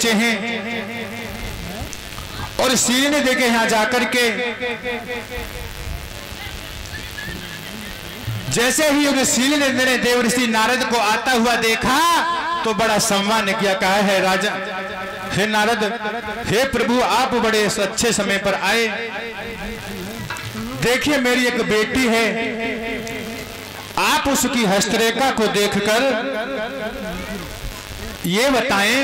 पहुंचे हैं और शील ने देखे यहां जाकर के जैसे ही उन्हें शील ने देवर्षि नारद को आता हुआ देखा तो बड़ा सम्मान किया। कहा है राजा, हे नारद, हे प्रभु, आप बड़े अच्छे समय पर आए। देखिए मेरी एक बेटी है, आप उसकी हस्तरेखा को देखकर ये बताएं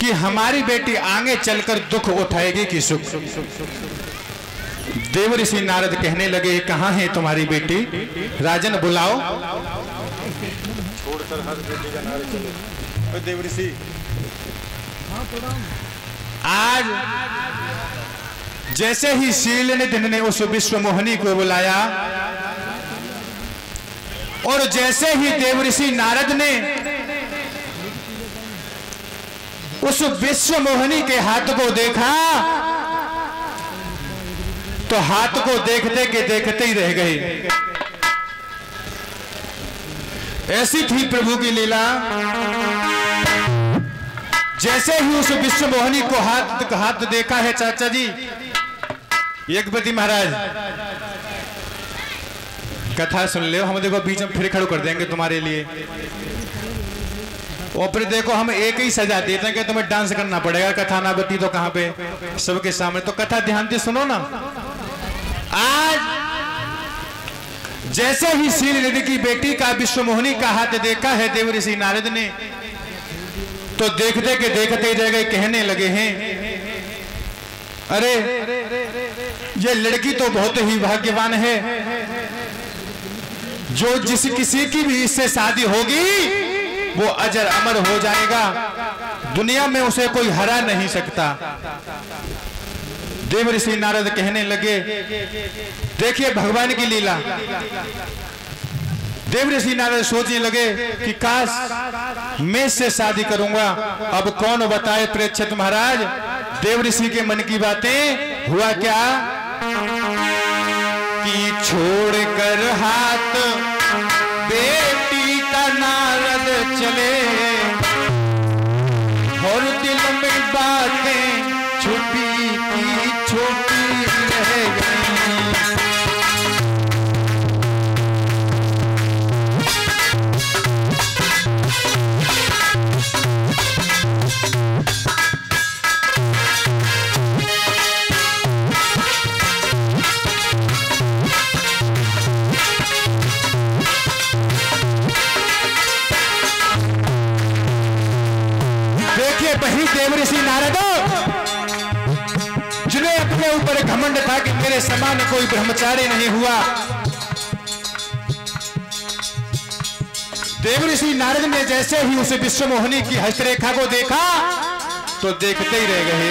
कि हमारी बेटी आगे चलकर दुख उठाएगी कि सुख। देवर्षि नारद कहने लगे, कहाँ है तुम्हारी बेटी? राजन बुलाओ। छोड़कर हर बेटी का नारे चले। देवर्षि, आज जैसे ही शीलनिधि ने उस विश्वमोहिनी को बुलाया और जैसे ही देवर्षि नारद ने उस विश्वमोहिनी के हाथ को देखा तो हाथ को देखते के देखते ही रह गए। ऐसी थी प्रभु की लीला। जैसे ही उस विश्वमोहिनी को हाथ देखा है चाचा जी यज्ञपति महाराज, कथा सुन ले, हम देखो बीच में फिर खड़े कर देंगे तुम्हारे लिए। और फिर देखो हम एक ही सजा देते हैं कि तुम्हें डांस करना पड़ेगा। कथा ना बती तो कहां पे सबके सामने। तो कथा ध्यान से सुनो ना। आज जैसे ही शीलनिधि की बेटी का विश्वमोहिनी का हाथ देखा है देवर्षि नारद ने तो देखते के देखते रह गए। कहने लगे हैं, अरे ये लड़की तो बहुत ही भाग्यवान है, जो जिस किसी की भी इससे शादी होगी वो अजर अमर हो जाएगा, दुनिया में उसे कोई हरा नहीं सकता। देवर्षि नारद कहने लगे, देखिए भगवान की लीला। देवर्षि नारद सोचने लगे कि काश मैं इससे शादी करूंगा। अब कौन बताए प्रेक्षक महाराज देवर्षि के मन की बातें। हुआ क्या कि छोड़कर हाथ बेटी का नारद चले और दिल में बातें छुपी की छुपी रह गई। वही देवर्षि नारद जिन्हें अपने ऊपर घमंड था कि मेरे समान कोई ब्रह्मचारी नहीं हुआ। देवर्षि नारद ने जैसे ही उस विश्वमोहिनी की हस्तरेखा को देखा तो देखते ही रह गए।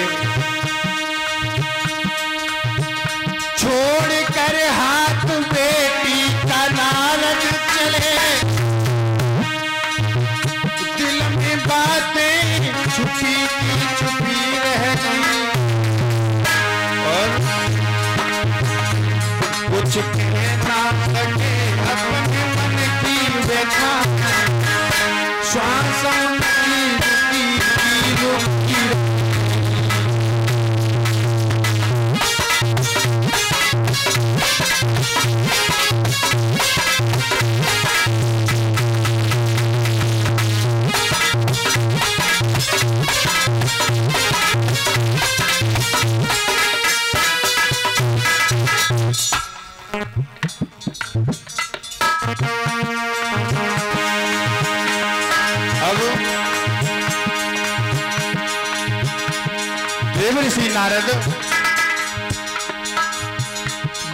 छोड़कर हाथ बेटी का नारद चले, दिल में बातें छुपी छुपी रह गई और कुछ कहना सके अपने मन की व्यथा। श्वासों की रुकी देवर्षि नारद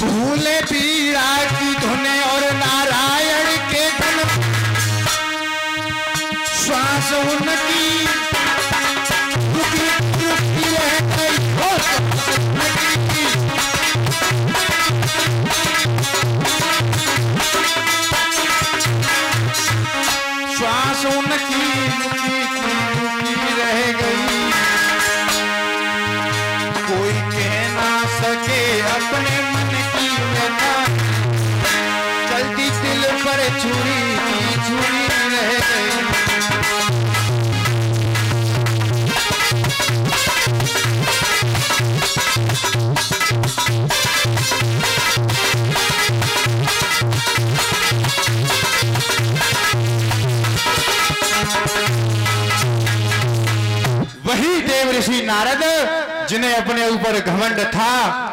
भूले पीड़ा की धुने और नारायण के धन, श्वास उनकी रुकी रुकी रह गई। श्वास उनकी रुकी रुकी रह गई। कोई कह ना सके अपने मन की व्यथा, चलती दिल पर छुरी की छुरी रह गई। वही देव ऋषि नारद जिन्हें अपने ऊपर घमंड था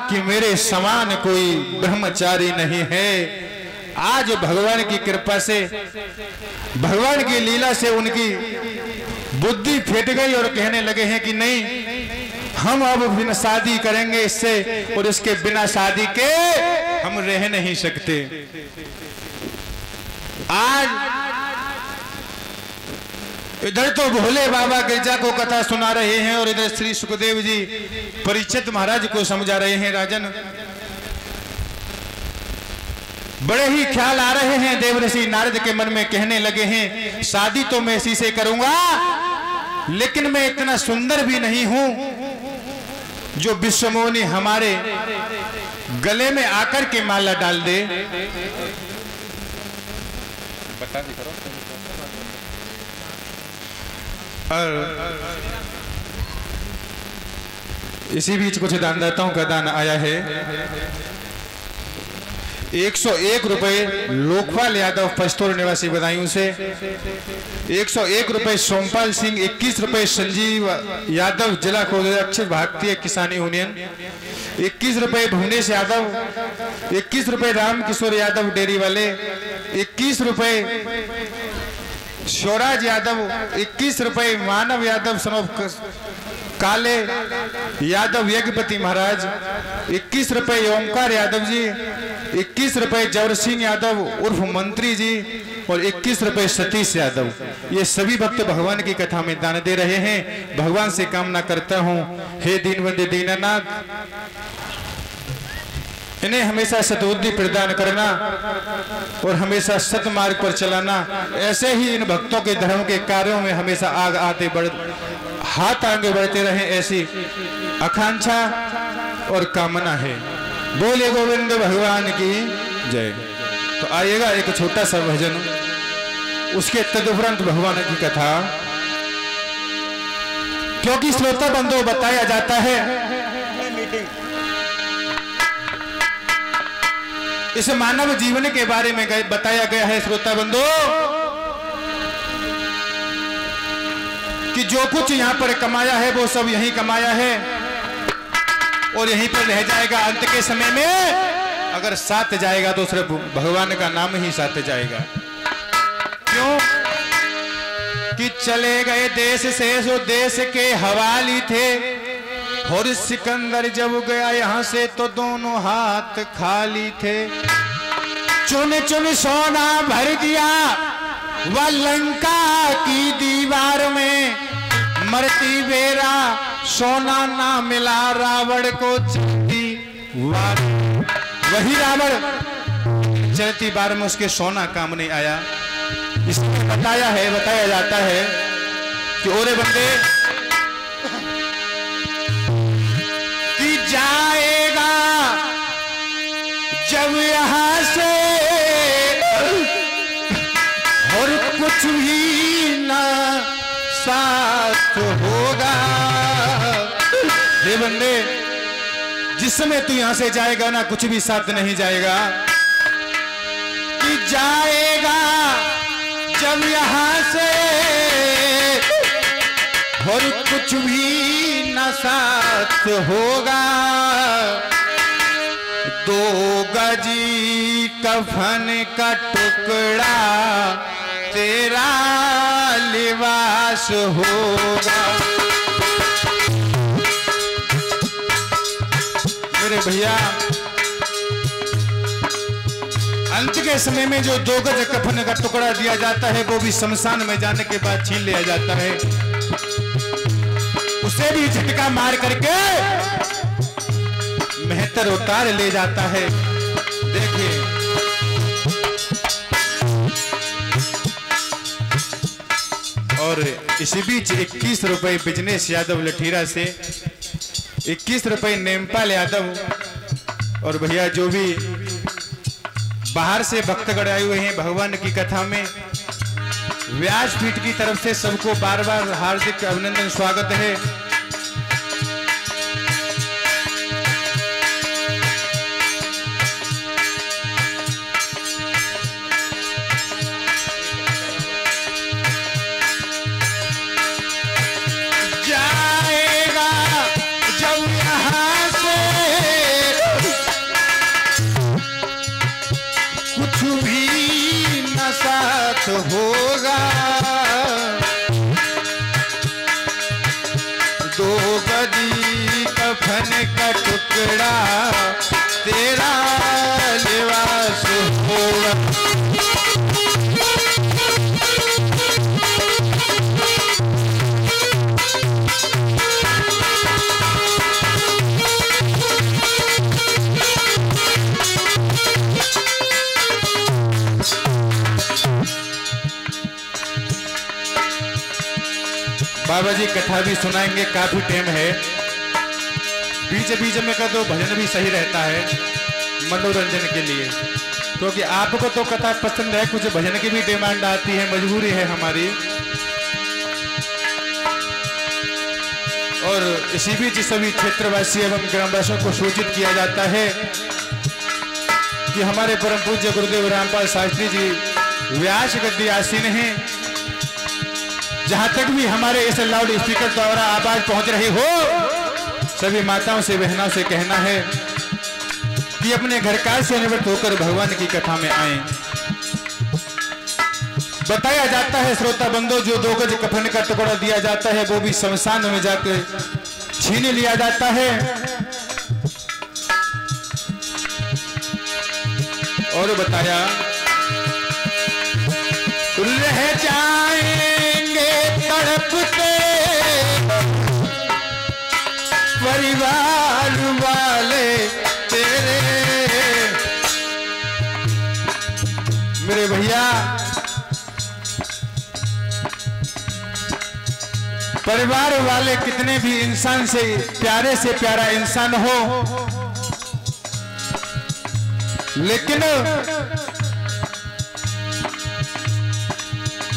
कि मेरे समान कोई ब्रह्मचारी नहीं है, आज भगवान की कृपा से, भगवान की लीला से उनकी बुद्धि फेट गई और कहने लगे हैं कि नहीं, हम अब बिना शादी करेंगे इससे, और इसके बिना शादी के हम रह नहीं सकते। आज इधर तो भोले बाबा गिरजा को कथा सुना रहे हैं और इधर श्री सुखदेव जी परीक्षित महाराज को समझा रहे हैं। राजन, बड़े ही ख्याल आ रहे हैं देव ऋषि नारद के मन में। कहने लगे हैं शादी तो मैं इसी से करूंगा, लेकिन मैं इतना सुंदर भी नहीं हूं जो विश्वमोनि हमारे गले में आकर के माला डाल दे। बता दी करो। और इसी बीच कुछ दानदाताओं का दान आया है। 101 रुपए लोकपाल यादव पस्तौर निवासी बदायूं से, 101 रुपए सोमपाल सिंह, 21 रुपए संजीव यादव जिला कोषाध्यक्ष भारतीय किसान यूनियन, 21 रुपए भुवनेश यादव, 21 रुपए राम किशोर यादव डेयरी वाले, 21 रुपए स्वराज यादव, 21 रुपए मानव यादव सनोफ काले यादव यज्ञपति महाराज, 21 रुपए ओमकार यादव जी, 21 रुपए जवर सिंह यादव उर्फ मंत्री जी, और 21 रुपए सतीश यादव। ये सभी भक्त भगवान की कथा में दान दे रहे हैं। भगवान से कामना करता हूँ, हे दीनबंधु दीननाथ, इन्हें हमेशा सद्बुद्धि प्रदान करना और हमेशा सतमार्ग पर चलाना। ऐसे ही इन भक्तों के धर्म के कार्यों में हमेशा हाथ आगे बढ़ते रहे, ऐसी आकांक्षा और कामना है। बोले गोविंद भगवान की जय। तो आइएगा एक छोटा सा भजन, उसके तदुपरांत भगवान की कथा, क्योंकि श्रोता बंधु बताया जाता है, इस मानव जीवन के बारे में बताया गया है श्रोता बंधु, कि जो कुछ यहाँ पर कमाया है वो सब यहीं कमाया है और यहीं पर रह जाएगा। अंत के समय में अगर साथ जाएगा तो सिर्फ भगवान का नाम ही साथ जाएगा। क्यों कि चले गए देश से जो देश के हवाली थे, और सिकंदर जब गया यहाँ से तो दोनों हाथ खाली थे। चुन चुन सोना भर दिया वह लंका की दीवार में, मरती बेरा सोना ना मिला रावण को चलती बार। वही रावण चलती बार में उसके सोना काम नहीं आया। इसमें बताया जाता है कि ओरे बंदे कि जाएगा जब यहां से और कुछ भी ना साथ होगा। हे बंदे, जिस समय तू यहां से जाएगा ना, कुछ भी साथ नहीं जाएगा। कि जाएगा जब यहां से और कुछ भी न साथ होगा। 2 गजी कफन का टुकड़ा तेरा लिबास होगा। मेरे भैया, अंत के समय में जो 2 गज कफन का टुकड़ा दिया जाता है वो भी शमशान में जाने के बाद छीन लिया जाता है। उसे भी झटका मार करके मेहतर उतार ले जाता है। देखिए, और इसी बीच 21 रुपए बिजनेस यादव लठीरा से, 21 रुपए नेमपाल यादव, और भैया जो भी बाहर से भक्तगण आए हुए हैं भगवान की कथा में, व्यासपीठ की तरफ से सबको बार बार हार्दिक अभिनंदन, स्वागत है। जा दो गजी कफन का टुकड़ा तेरा लिबास होगा। बाबा जी कथा भी सुनाएंगे, काफी टाइम है, बीच बीच में का तो भजन भी सही रहता है मनोरंजन के लिए, क्योंकि आपको तो कथा पसंद है, कुछ भजन की भी डिमांड आती है, मजबूरी है हमारी। और इसी बीच सभी क्षेत्रवासी एवं ग्रामवासियों को सूचित किया जाता है कि हमारे परम पूज्य गुरुदेव रामपाल शास्त्री जी व्यास गद्दी आसीन हैं। जहां तक भी हमारे इस लाउड स्पीकर द्वारा आवाज पहुंच रही हो, सभी माताओं से बहनों से कहना है कि अपने घर काज से निवृत्त होकर भगवान की कथा में आए। बताया जाता है श्रोता बंधु, जो 2 गज कफन का टुकड़ा दिया जाता है वो भी शमशान में जाकर छीन लिया जाता है। और बताया रह जाएंगे तड़पते परिवार वाले तेरे। मेरे भैया, परिवार वाले कितने भी इंसान से प्यारा इंसान हो, लेकिन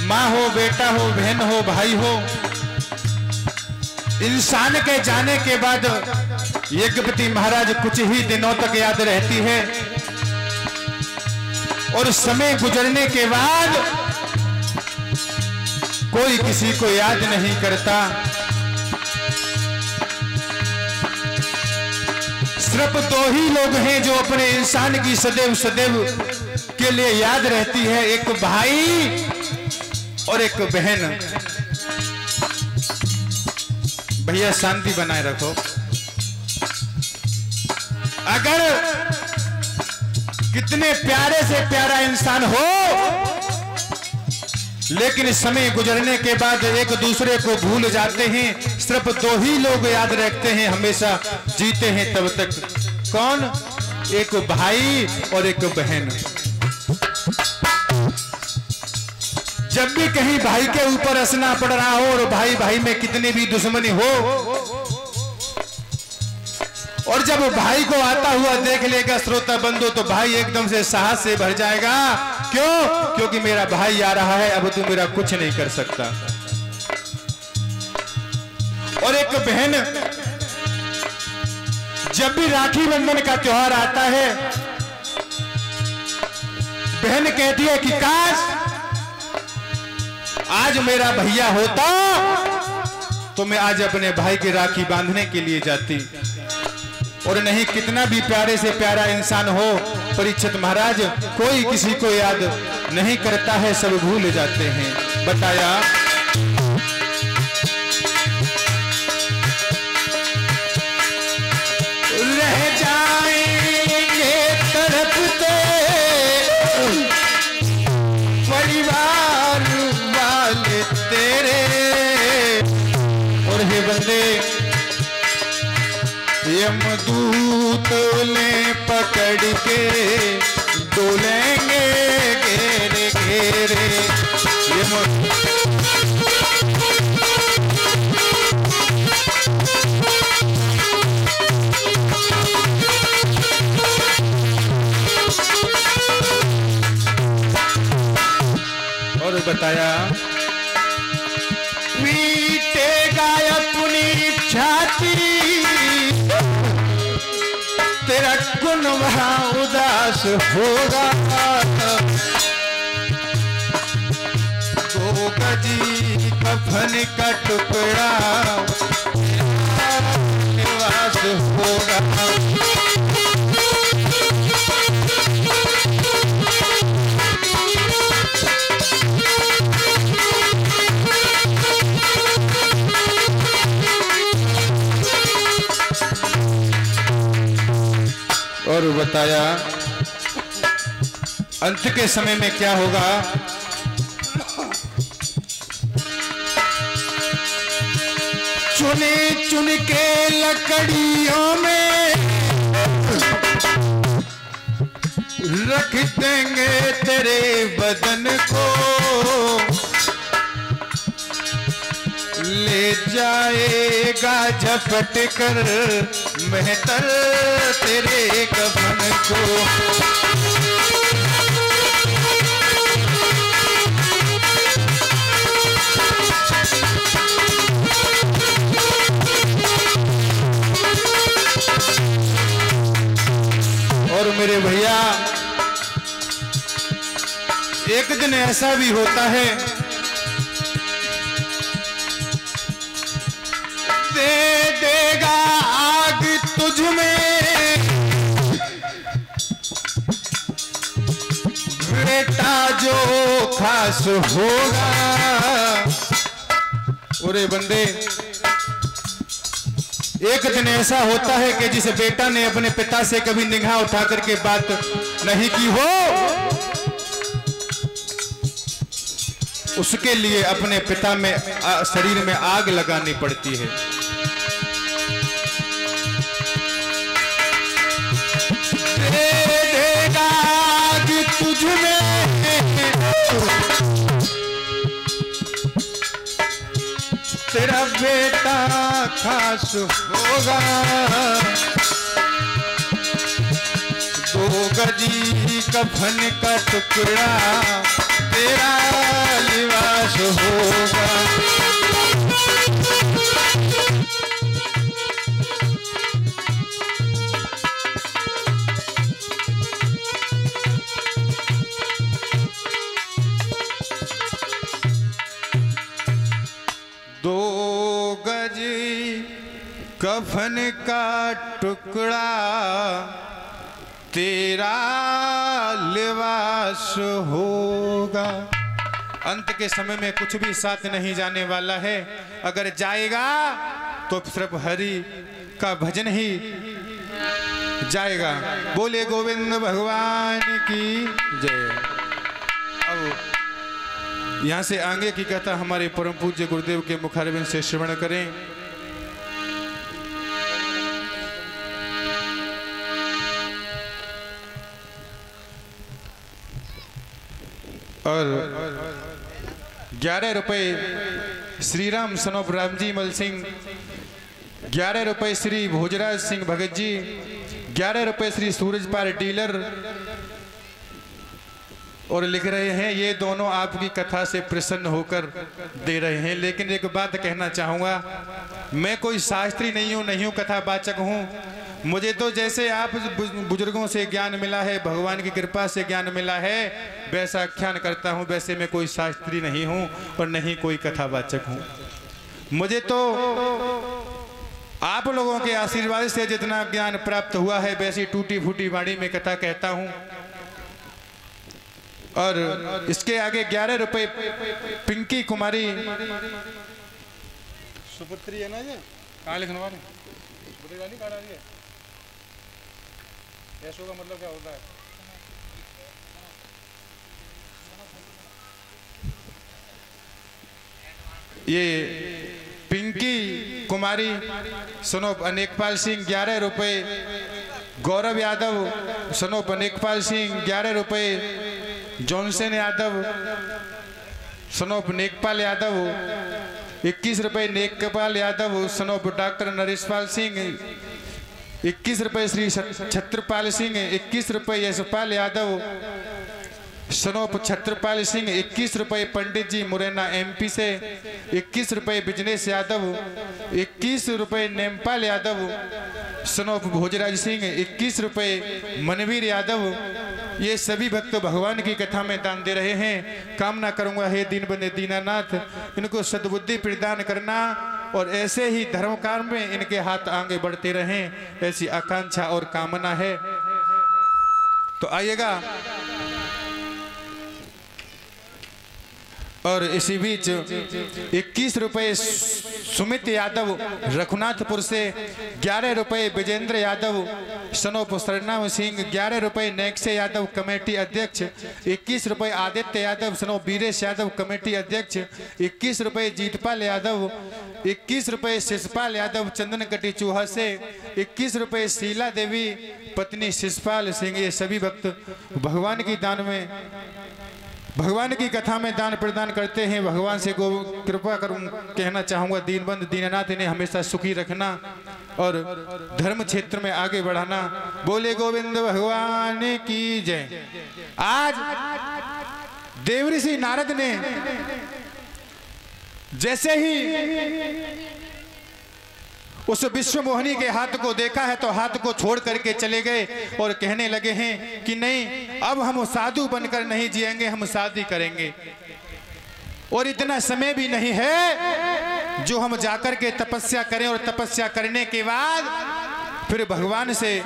माँ हो, बेटा हो, बहन हो, भाई हो, इंसान के जाने के बाद यज्ञपति महाराज कुछ ही दिनों तक याद रहती है, और समय गुजरने के बाद कोई किसी को याद नहीं करता। सिर्फ 2 ही लोग हैं जो अपने इंसान की सदैव के लिए याद रहती है, एक भाई और एक बहन। भैया शांति बनाए रखो। अगर कितने प्यारे से प्यारा इंसान हो, लेकिन समय गुजरने के बाद एक दूसरे को भूल जाते हैं, सिर्फ 2 ही लोग याद रखते हैं, हमेशा जीते हैं तब तक। कौन? एक भाई और एक बहन। जब भी कहीं भाई के ऊपर हंसना पड़ रहा हो और भाई भाई में कितनी भी दुश्मनी हो, और जब भाई को आता हुआ देख लेगा श्रोता बंधु, तो भाई एकदम से साहस से भर जाएगा। क्यों? क्योंकि मेरा भाई आ रहा है, अब तू मेरा कुछ नहीं कर सकता। और एक बहन, जब भी राखी बंधन का त्योहार आता है, बहन कहती है कि काश आज मेरा भैया होता तो मैं आज अपने भाई की राखी बांधने के लिए जाती। और नहीं, कितना भी प्यारे से प्यारा इंसान हो, परीक्षित महाराज, कोई किसी को याद नहीं करता है, सब भूल जाते हैं। बताया रह जाएंगे तड़पते परिवार वाले तेरे। और हे बंदे, यमदूत ले पकड़ के डोलेंगे घेरे घेरे। और बताया पीटेगा अपनी छाती, तेरा कुन वहां उदास होगा। 2 गजी कफन का टुकड़ा निवास होगा। बताया अंत के समय में क्या होगा। चुने चुन के लकड़ियों में रख देंगे तेरे बदन को, ले जाएगा झपट कर मेहतर तेरे कफन को। और मेरे भैया एक दिन ऐसा भी होता है, दे देगा आग तुझ में बेटा जो खास होगा। अरे बंदे, एक दिन ऐसा होता है कि जिस बेटा ने अपने पिता से कभी निगाह उठा करके बात नहीं की हो, उसके लिए अपने पिता में शरीर में आग लगानी पड़ती है। दे देगा आग तुझ में तेरा बेटा खास होगा। 2 गजी कफन का टुकड़ा तेरा लिबास होगा। कफन का टुकड़ा तेरा लिबास होगा। अंत के समय में कुछ भी साथ नहीं जाने वाला है, अगर जाएगा तो सिर्फ हरि का भजन ही जाएगा। बोले गोविंद भगवान की जय। अब यहां से आगे की कथा हमारे परम पूज्य गुरुदेव के मुखारविंद से श्रवण करें। और 11 रुपए श्री राम सनोप रामजी मल सिंह, 11 रुपए श्री भोजराज सिंह भगत जी, 11 रुपए श्री सूरजपाल डीलर, और लिख रहे हैं ये दोनों आपकी कथा से प्रसन्न होकर दे रहे हैं। लेकिन एक बात कहना चाहूँगा, मैं कोई शास्त्री नहीं हूँ कथावाचक हूँ। मुझे तो जैसे आप बुजुर्गों से ज्ञान मिला है, भगवान की कृपा से ज्ञान मिला है, वैसा आख्यान करता हूँ। वैसे मैं कोई शास्त्री नहीं हूँ और नहीं कोई कथावाचक हूँ। मुझे तो आप लोगों के आशीर्वाद से जितना ज्ञान प्राप्त हुआ है वैसी टूटी फूटी वाणी में कथा कहता हूँ। और इसके आगे 11 रुपए पिंकी कुमारी सुपुत्री है ना, ये कहाँ लिखने वाले ऐसो का मतलब क्या होता है? ये पिंकी कुमारी सनोप अनेकपाल सिंह 11 रुपए, गौरव यादव सनोप अनेकपाल सिंह 11 रुपए, जॉनसन यादव सनोप नेकपाल यादव 21 रुपए, नेकपाल यादव सनोप डॉक्टर नरेशपाल सिंह 21 रुपए, श्री छत्रपाल सिंह 21 रुपए, यशपाल यादव सनोप छत्रपाल सिंह 21 रुपए, पंडित जी मुरैना एमपी से 21 रुपए, बिजनेस यादव 21 रुपए, नेमपाल यादव सनोप भोजराज सिंह 21 रुपए, मनवीर यादव। ये सभी भक्त भगवान की कथा में दान दे रहे हैं। कामना करूंगा हे दीन बंदे दीनानाथ इनको सद्बुद्धि प्रदान करना और ऐसे ही धर्म कार्य में इनके हाथ आगे बढ़ते रहें, ऐसी आकांक्षा और कामना है। तो आइएगा और इसी बीच 21 रुपए सुमित यादव रघुनाथपुर से, 11 रुपए विजेंद्र यादव सनोप सरनाम सिंह, 11 रुपए नेक्से यादव कमेटी अध्यक्ष, 21 रुपए आदित्य यादव सनोप वीरेश यादव कमेटी अध्यक्ष, 21 रुपए जीतपाल यादव, 21 रुपए शिषपाल यादव चंदनकटी चूहा से, 21 रुपए शीला देवी पत्नी शिषपाल सिंह। ये सभी भक्त भगवान की दान में, भगवान की कथा में दान प्रदान करते हैं। भगवान से कृपा करूं कहना चाहूँगा, दीनबंधु दीननाथ इन्हें हमेशा सुखी रखना और धर्म क्षेत्र में आगे बढ़ाना। बोले गोविंद भगवान की जय। आज देवऋषि नारद ने जैसे ही उस विश्वमोहिनी के हाथ को देखा है तो हाथ को छोड़ करके चले गए और कहने लगे हैं कि नहीं, अब हम साधु बनकर नहीं जिएंगे, हम शादी करेंगे। और इतना समय भी नहीं है जो हम जाकर के तपस्या करें और तपस्या करने के बाद फिर भगवान से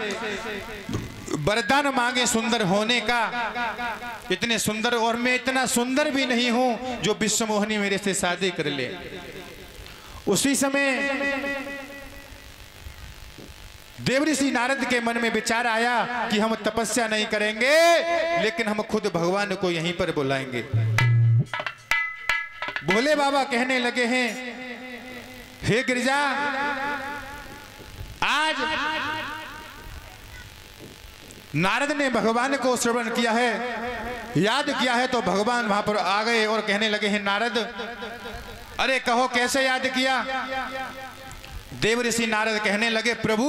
वरदान मांगे सुंदर होने का। इतने सुंदर, और मैं इतना सुंदर भी नहीं हूं जो विश्वमोहिनी मेरे से शादी कर ले। उसी समय देवऋषि नारद के मन में विचार आया कि हम तपस्या नहीं करेंगे, लेकिन हम खुद भगवान को yहीं पर बुलाएंगे। भोले बाबा कहने लगे हैं, हे गिरिजा, आज नारद ने भगवान को श्रवण किया है, याद किया है, तो भगवान वहां पर आ गए और कहने लगे हैं, नारद अरे कहो कैसे याद किया। देवऋषि नारद कहने लगे, प्रभु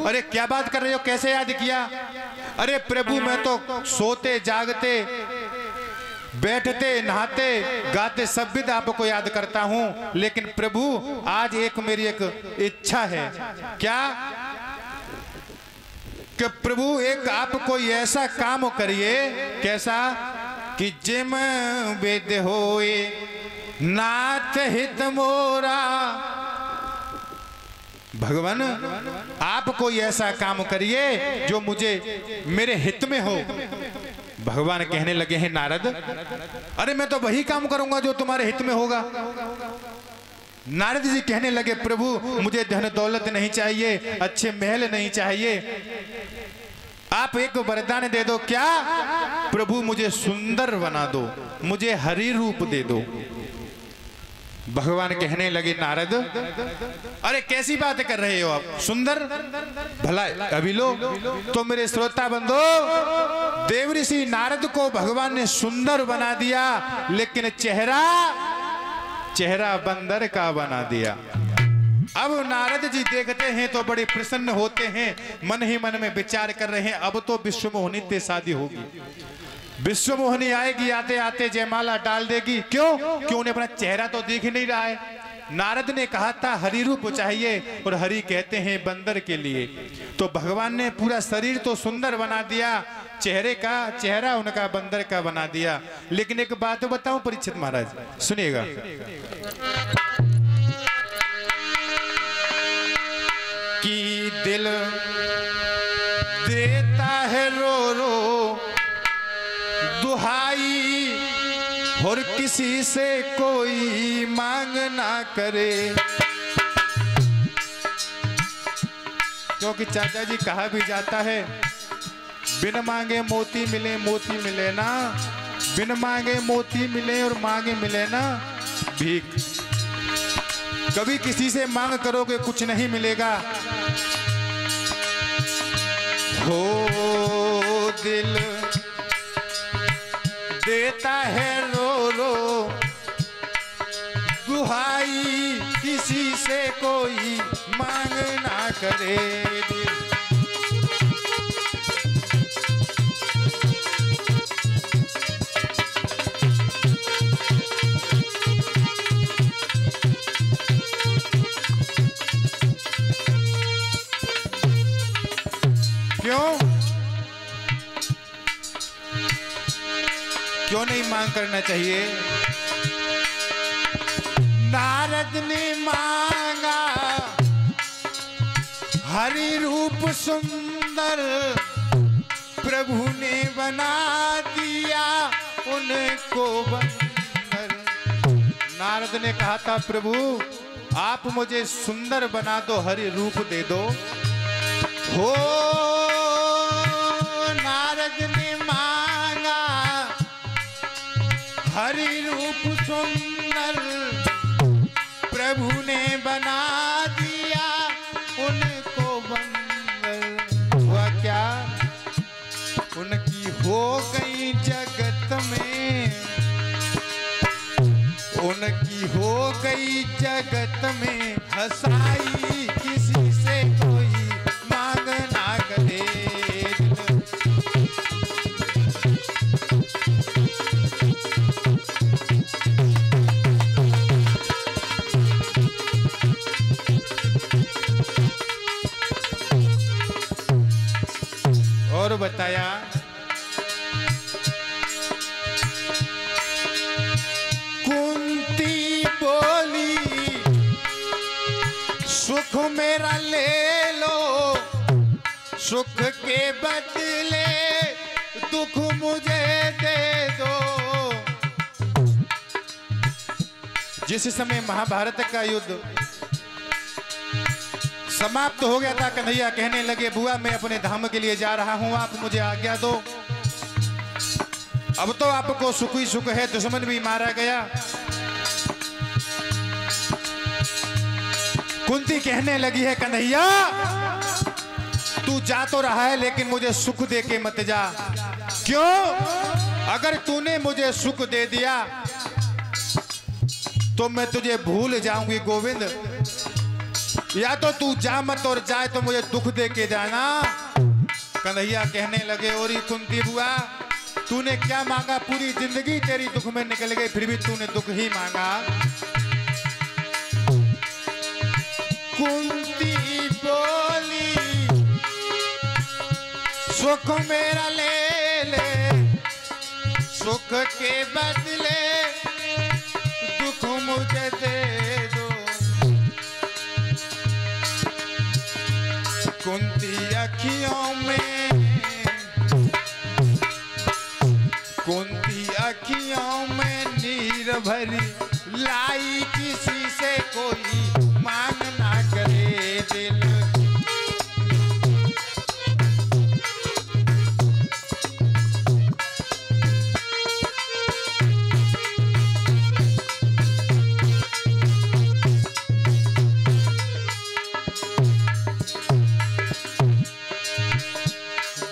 अरे क्या बात कर रहे हो, कैसे याद किया। अरे प्रभु मैं तो सोते जागते बैठते नहाते गाते सब विध आपको याद करता हूं, लेकिन प्रभु आज एक मेरी एक इच्छा है। क्या? कि प्रभु एक आप कोई ऐसा काम करिए, कैसा कि जिम वेद होए नाथ हित मोरा। भगवान आप कोई ऐसा काम करिए जो मुझे मेरे हित में हो। भगवान कहने लगे हैं, नारद अरे मैं तो वही काम करूंगा जो तुम्हारे हित में होगा। नारद जी कहने लगे, प्रभु मुझे धन दौलत नहीं चाहिए, अच्छे महल नहीं चाहिए, आप एक वरदान दे दो। क्या? प्रभु मुझे सुंदर बना दो, मुझे हरि रूप दे दो। भगवान कहने लगे, नारद अरे कैसी बात कर रहे हो आप, सुंदर भला अभी लो। तो मेरे श्रोता बंधो, देवऋषि नारद को भगवान ने सुंदर बना दिया, लेकिन चेहरा बंदर का बना दिया। अब नारद जी देखते हैं तो बड़े प्रसन्न होते हैं, मन ही मन में विचार कर रहे हैं, अब तो विश्वमोहिनी से शादी होगी। विश्वमोहिनी आएगी, आते आते जयमाला डाल देगी। क्यों? क्यों? उन्हें अपना चेहरा तो दिख ही नहीं रहा है। नारद ने कहा था हरि रूप चाहिए, और हरि कहते हैं बंदर के लिए। तो भगवान ने पूरा शरीर तो सुंदर बना दिया, चेहरा उनका बंदर का बना दिया। लेकिन एक बात बताऊं परीक्षित महाराज, सुनिएगा। कि दिल देता है रो रो दुहाई, और किसी से कोई मांग ना करे। क्योंकि चाचा जी कहा भी जाता है, बिन मांगे मोती मिले ना, बिन मांगे मोती मिले और मांगे मिले ना भीख। कभी किसी से मांग करोगे कुछ नहीं मिलेगा। हो दिल देता है रो रो दुहाई, किसी से कोई मांग ना करे। क्यों नहीं मांग करना चाहिए? नारद ने मांगा हरि रूप सुंदर, प्रभु ने बना दिया उनको बंदर। नारद ने कहा था प्रभु आप मुझे सुंदर बना दो, हरि रूप दे दो। हो नारद ने मांगा हरि रूप सुंदर, प्रभु ने बना दिया उनको बंदर। हुआ क्या? उनकी हो गई जगत में, उनकी हो गई जगत में हंसाई, किसी से कोई मांग ना करे। और बताया कुंती बोली सुख मेरा ले लो, सुख के बदले दुख मुझे दे दो। जिस समय महाभारत का युद्ध समाप्त हो गया था, कन्हैया कहने लगे बुआ मैं अपने धाम के लिए जा रहा हूं, आप मुझे आज्ञा दो। अब तो आपको सुख ही सुख है, दुश्मन भी मारा गया। कुंती कहने लगी है कन्हैया तू जा तो रहा है लेकिन मुझे सुख दे के मत जा। क्यों? अगर तूने मुझे सुख दे दिया तो मैं तुझे भूल जाऊंगी गोविंद, या तो तू जा मत और जाए तो मुझे दुख दे के जाना। कन्हैया कहने लगे और कुंती बुआ तूने क्या मांगा? पूरी जिंदगी तेरी दुख में निकल गई, फिर भी तूने दुख ही मांगा। कुंती बोली सुख मेरा ले ले, सुख के बदले दुख मुझे दे दो। कुंती अखियों में, कुंती अखियों में नीर भरी लाई, किसी से कोई मांग ना करे दिल।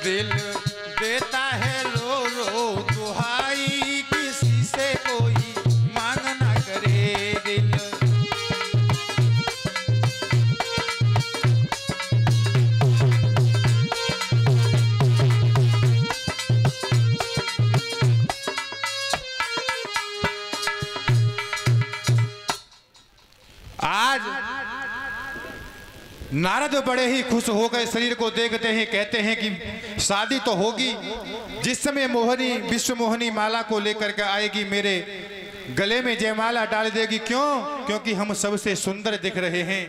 दिल देता है रो रो दुहाई, किसी से कोई मांग ना करे दिल। आज नारद बड़े ही खुश हो गए, शरीर को देखते ही कहते हैं कि शादी तो होगी। जिस समय मोहनी विश्व मोहनी माला को लेकर के आएगी मेरे गले में जयमाला डाल देगी। क्यों? क्योंकि हम सबसे सुंदर दिख रहे हैं।